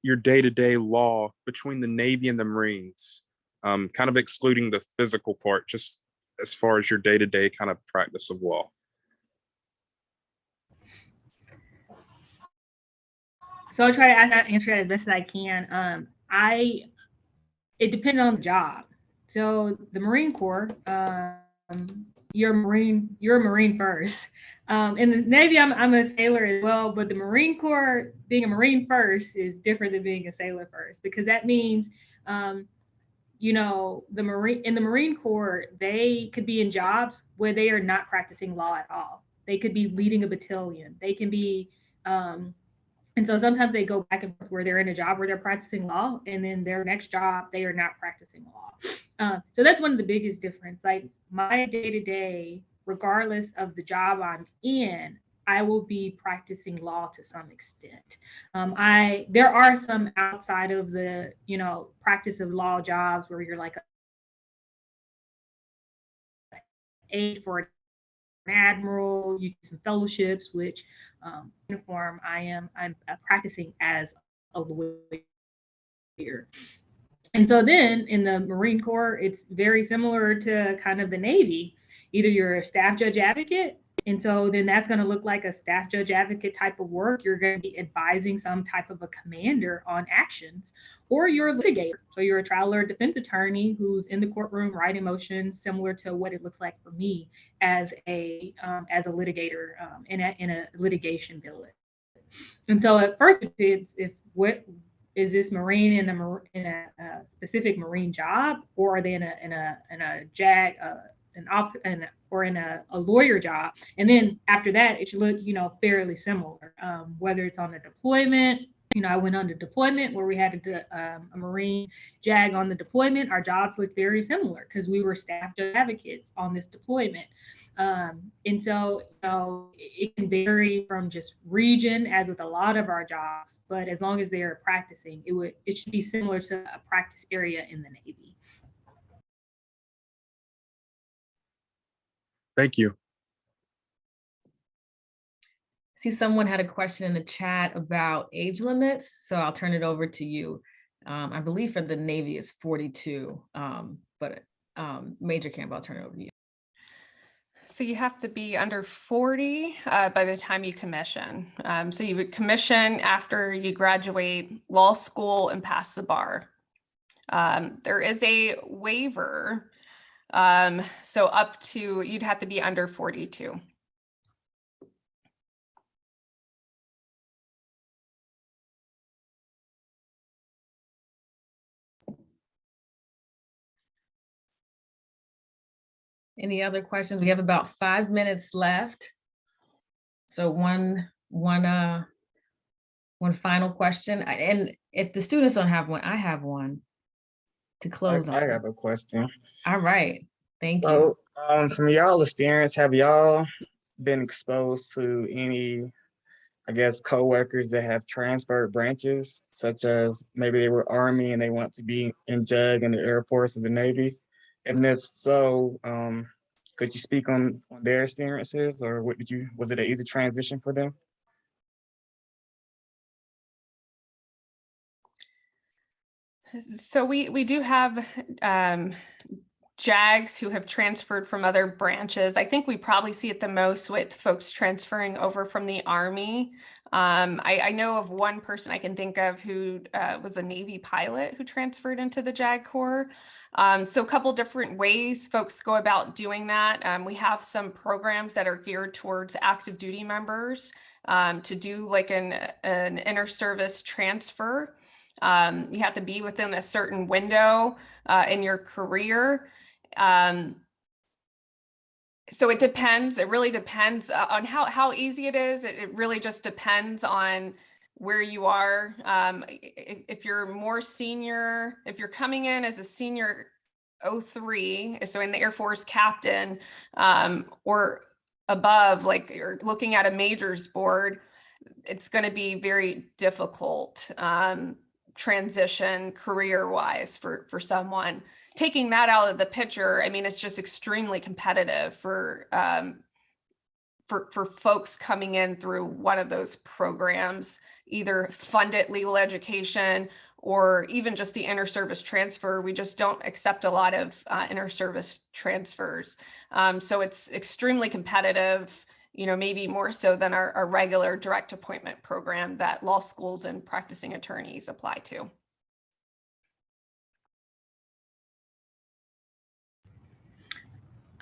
your day-to-day law between the Navy and the Marines? Kind of excluding the physical part, just as far as your day-to-day kind of practice of law. So I'll try to answer that as best as I can. It depends on the job. So the Marine Corps, you're a Marine first. In the Navy, I'm a sailor as well, but the Marine Corps, being a Marine first is different than being a sailor first, because that means, you know, in the Marine Corps, they could be in jobs where they are not practicing law at all. They could be leading a battalion. They can be, and so sometimes they go back and forth where they're in a job where they're practicing law, and then their next job, they are not practicing law. So that's one of the biggest difference. Like my day to day, regardless of the job I'm in, I will be practicing law to some extent. There are some outside of the, you know, practice of law jobs where you're like an aide for an admiral, you do some fellowships, which uniform I'm practicing as a lawyer. And so then in the Marine Corps, it's very similar to kind of the Navy. Either you're a staff judge advocate, and so then that's going to look like a staff judge advocate type of work. You're going to be advising some type of a commander on actions, or you're a litigator. So you're a trial or defense attorney who's in the courtroom writing motions, similar to what it looks like for me as a litigator in a litigation billet. And so at first, it's if what is this Marine in a specific Marine job, or are they in a JAG or in a lawyer job? And then after that, it should look, you know, fairly similar. Whether it's on a deployment, you know, I went on the deployment where we had a Marine JAG on the deployment. Our jobs looked very similar because we were staff advocates on this deployment. And so, you know, it can vary from just region, as with a lot of our jobs, but as long as they are practicing, it should be similar to a practice area in the Navy. Thank you. See, someone had a question in the chat about age limits, so I'll turn it over to you. I believe for the Navy it's 42, but Major Campbell, I'll turn it over to you. So you have to be under 40 by the time you commission. So you would commission after you graduate law school and pass the bar. There is a waiver. So up to, you'd have to be under 42. Any other questions? We have about 5 minutes left. So one final question. And if the students don't have one, I have one to close on. I have a question. All right. Thank you. So, from y'all experience, have y'all been exposed to any, I guess, coworkers that have transferred branches, such as maybe they were Army and they want to be in JAG in the Air Force or the Navy? And if so, could you speak on their experiences, or was it an easy transition for them? So we do have JAGs who have transferred from other branches. I think we probably see it the most with folks transferring over from the Army. I know of one person I can think of who was a Navy pilot who transferred into the JAG Corps. So a couple different ways folks go about doing that. We have some programs that are geared towards active duty members to do like an inter-service transfer. You have to be within a certain window in your career. So it depends. It really depends on how easy it is. It really just depends on where you are. If you're more senior, if you're coming in as a senior 03, so in the Air Force captain, or above, like you're looking at a majors board, it's going to be very difficult transition career-wise for someone. Taking that out of the picture, I mean, it's just extremely competitive for folks coming in through one of those programs, either funded legal education or even just the inter-service transfer. We just don't accept a lot of inter-service transfers. So it's extremely competitive, you know, maybe more so than our regular direct appointment program that law schools and practicing attorneys apply to.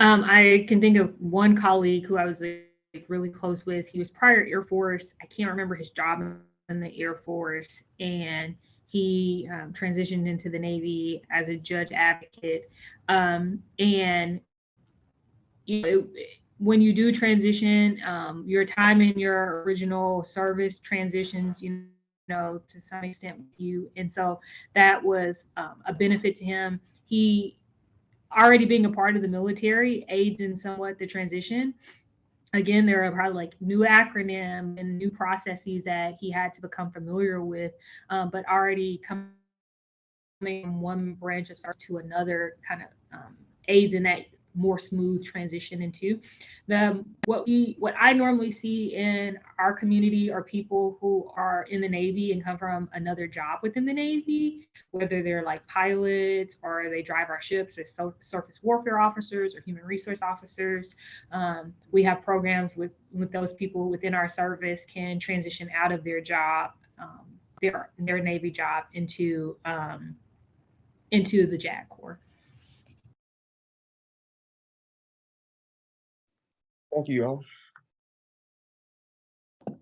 I can think of one colleague who I was really close with. He was prior Air Force. I can't remember his job in the Air Force, and he transitioned into the Navy as a judge advocate. And when you do transition, your time in your original service transitions, to some extent with you. And so that was a benefit to him. He already being a part of the military aids in somewhat the transition. Again, there are probably like new acronym and new processes that he had to become familiar with, but already coming from one branch of service to another kind of aids in that more smooth transition into what I normally see in our community are people who are in the Navy and come from another job within the Navy, whether they're like pilots or they drive our ships as surface warfare officers or human resource officers. We have programs with those people within our service can transition out of their job, their Navy job into the JAG Corps. Thank you all. I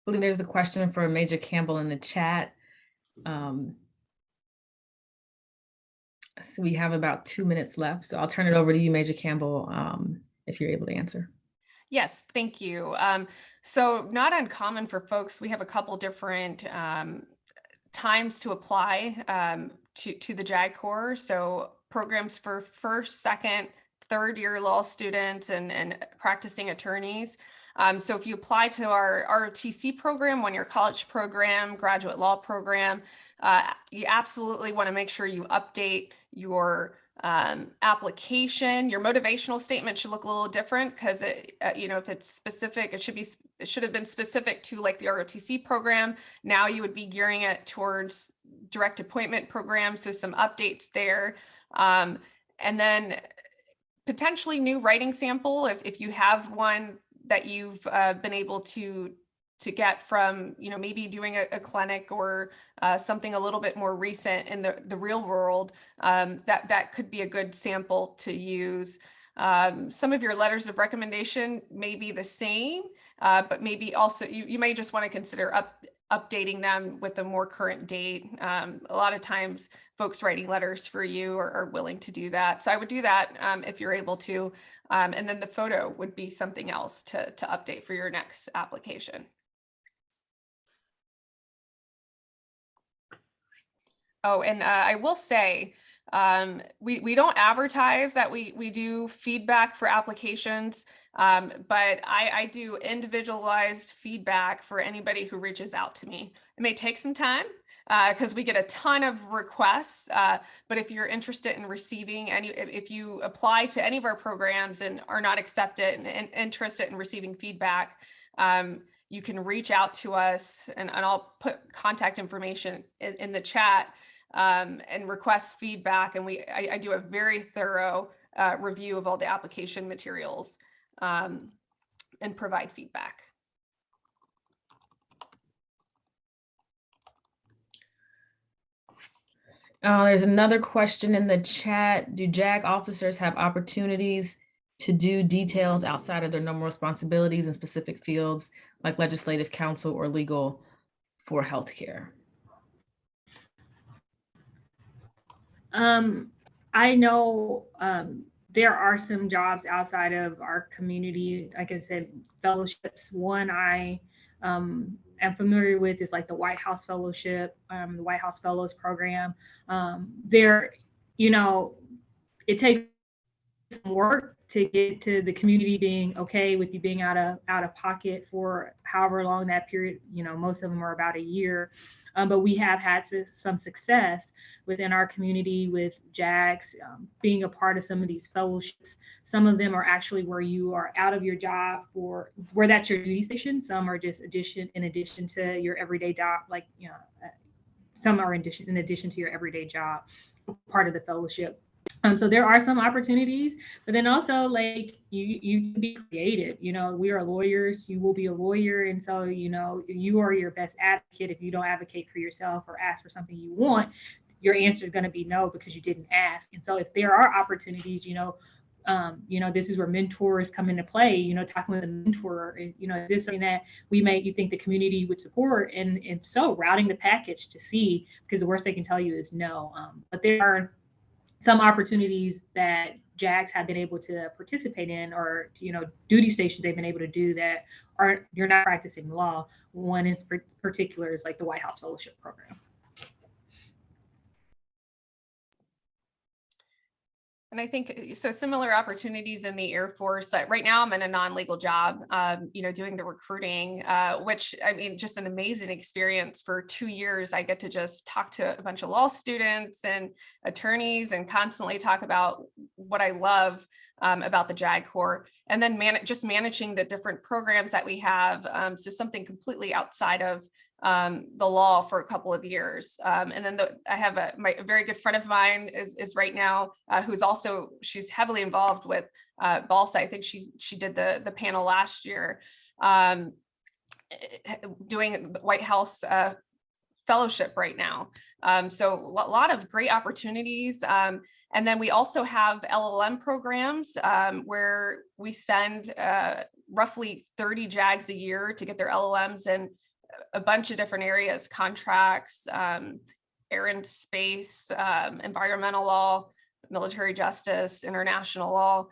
believe there's a question for Major Campbell in the chat. So we have about 2 minutes left. So I'll turn it over to you, Major Campbell, if you're able to answer. Yes, thank you. So not uncommon for folks. We have a couple different times to apply to the JAG Corps. So programs for first, second, third year law students and practicing attorneys. So if you apply to our ROTC program, one-year college program, graduate law program, you absolutely want to make sure you update your application. Your motivational statement should look a little different because if it's specific, it should have been specific to like the ROTC program. Now you would be gearing it towards direct appointment programs, so some updates there, and then potentially new writing sample if you have one that you've been able to get from, maybe doing a clinic or something a little bit more recent in the real world, that could be a good sample to use. Some of your letters of recommendation may be the same, but maybe also you may just want to consider updating them with a more current date. A lot of times folks writing letters for you are willing to do that. So I would do that if you're able to. And then the photo would be something else to update for your next application. Oh, and I will say, we don't advertise that we do feedback for applications, but I do individualized feedback for anybody who reaches out to me. It may take some time because we get a ton of requests, but if you're interested in receiving if you apply to any of our programs and are not accepted and interested in receiving feedback, you can reach out to us, and I'll put contact information in the chat. And request feedback, and I do a very thorough review of all the application materials and provide feedback. There's another question in the chat. Do JAG officers have opportunities to do details outside of their normal responsibilities in specific fields like legislative counsel or legal for healthcare? I know there are some jobs outside of our community, like I said, fellowships. One I am familiar with is like the White House Fellowship, the White House Fellows Program. It takes some work to get to the community being okay with you being out of pocket for however long that period, most of them are about a year. But we have had some success within our community with JAGs being a part of some of these fellowships. Some of them are actually where you are out of your job where that's your duty station. Some are just in addition to your everyday job, some are in addition to your everyday job, part of the fellowship. So there are some opportunities, but then also like you can be creative. We are lawyers, you will be a lawyer. And so, you are your best advocate. If you don't advocate for yourself or ask for something you want, your answer is going to be no because you didn't ask. And so if there are opportunities, this is where mentors come into play, talking with a mentor, is this something that you think the community would support? And if so, routing the package to see, because the worst they can tell you is no. But there are some opportunities that JAGs have been able to participate in, or duty stations they've been able to do that you're not practicing law. One in particular is like the White House Fellowship Program. And I think so similar opportunities in the Air Force. Right now I'm in a non-legal job, doing the recruiting, which I mean, just an amazing experience. For 2 years, I get to just talk to a bunch of law students and attorneys and constantly talk about what I love about the JAG Corps, and then just managing the different programs that we have. So something completely outside of the law for a couple of years. And then I have a very good friend of mine is right now, she's heavily involved with BALSA. I think she did the panel last year, doing the White House fellowship right now. So a lot of great opportunities. And then we also have LLM programs where we send roughly 30 JAGs a year to get their LLMs in a bunch of different areas: contracts, air and space, environmental law, military justice, international law.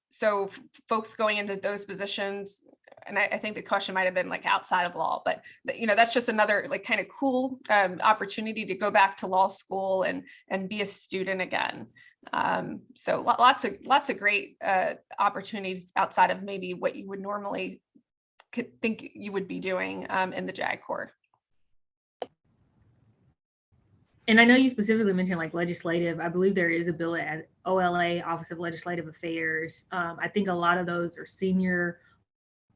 So folks going into those positions, and I think the question might have been like outside of law, but that's just another like kind of cool opportunity to go back to law school and be a student again. So lots of great opportunities outside of maybe what you would normally could think you would be doing in the JAG Corps. And I know you specifically mentioned like legislative. I believe there is a bill at OLA, Office of Legislative Affairs. I think a lot of those are senior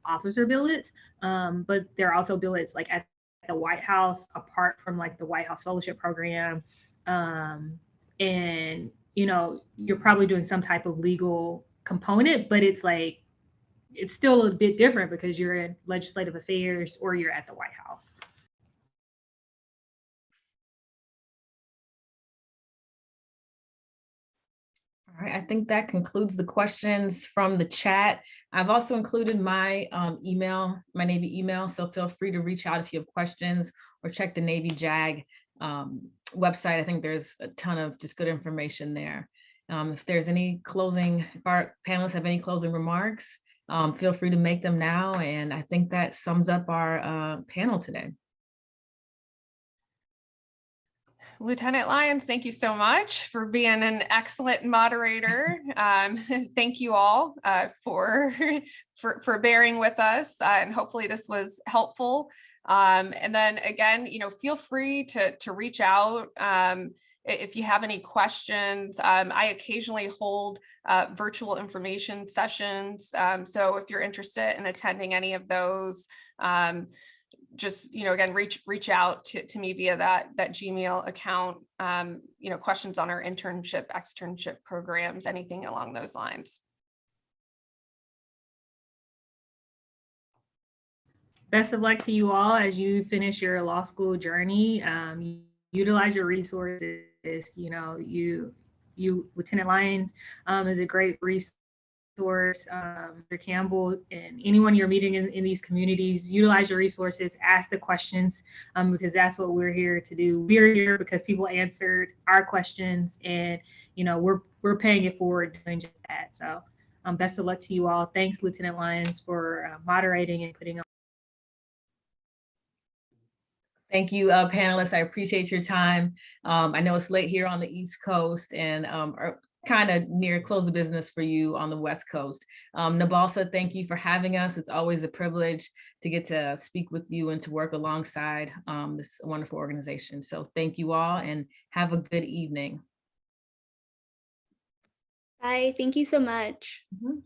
officer billets, but there are also billets like at the White House, apart from like the White House Fellowship Program. And you're probably doing some type of legal component, but it's still a bit different because you're in legislative affairs or you're at the White House. All right, I think that concludes the questions from the chat. I've also included my email, my Navy email, so feel free to reach out if you have questions or check the Navy JAG website. I think there's a ton of just good information there. If there's any if our panelists have any closing remarks, feel free to make them now. And I think that sums up our panel today. Lieutenant Lyons, thank you so much for being an excellent moderator. Thank you all for bearing with us, and hopefully this was helpful. And then again, feel free to reach out if you have any questions. I occasionally hold virtual information sessions. So if you're interested in attending any of those, just, again, reach out to me via that Gmail account, questions on our internship, externship programs, anything along those lines. Best of luck to you all as you finish your law school journey. Utilize your resources. You Lieutenant Lyons is a great resource. Mr. Campbell, and anyone you're meeting in these communities, utilize your resources, ask the questions, because that's what we're here to do. We're here because people answered our questions, and we're paying it forward doing just that. So best of luck to you all. Thanks, Lieutenant Lyons, for moderating and putting on. Thank you, panelists. I appreciate your time. I know it's late here on the East Coast, and kind of near close of business for you on the West Coast. Nabalsa, thank you for having us. It's always a privilege to get to speak with you and to work alongside this wonderful organization. So thank you all and have a good evening. Bye, thank you so much. Mm-hmm.